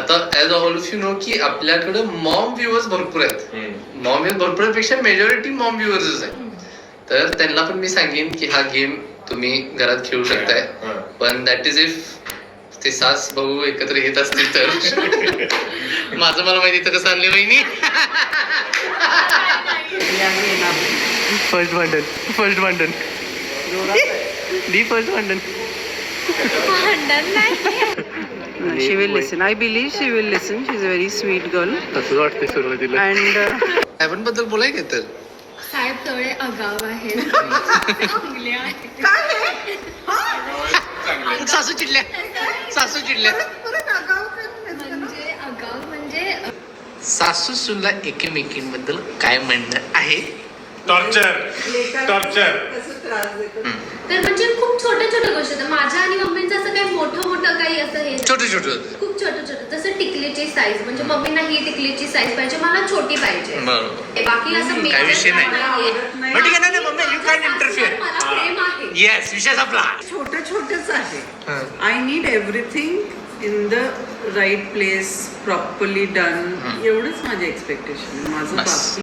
आता as all of you know की आपल्याकडे मॉम व्ह्युअर्स भरपूर आहेत. मॉम व्ह्युअर्स भरपूरपेक्षा मेजॉरिटी मॉम व्ह्युअर्सच आहेत. तर त्यांना पण मी सांगेन की हा गेम तुम्ही घरात खेळू शकताय, पण दॅट इज इफ ते सास भाऊ एकत्र येत असतील तर. माझं मला माहिती तर कसं आणले वहिनी. फर्स्ट भांडण डी फर्स्ट भांडण. She will listen. I believe she will listen. She's a very sweet girl. तसंच वाटतंय सुरुवातीला. And साहेबां बद्दल बोलाय का तर साहेब थोडे आगाव आहेत. चांगले आहेत. सासू चिडल्या म्हणजे आगाव म्हणजे सासू सुनला एकमेकींबद्दल काय म्हणणं आहे. टॉर्चर तर म्हणजे खूप छोट्या छोट्या गोष्टी आहेत. माझ्या आणि मम्मींचं असं काही मोठं काही असं हे छोटे खूप छोटं जसं टिकलीची साईज, म्हणजे मम्मींना ही टिकलीची साईज पाहिजे, मला छोटी पाहिजे. बरोबर. बाकी असं काही major विषय नाही. नाहीये. पण ठीक आहे ना मम्मी, यू कॅन इंटरफिअर. मला प्रेम आहे. येस, विषय संपला. छोटंच आहे. I need everything in the right place, properly done. एवढंच माझे एक्सपेक्टेशन. माझं बाकी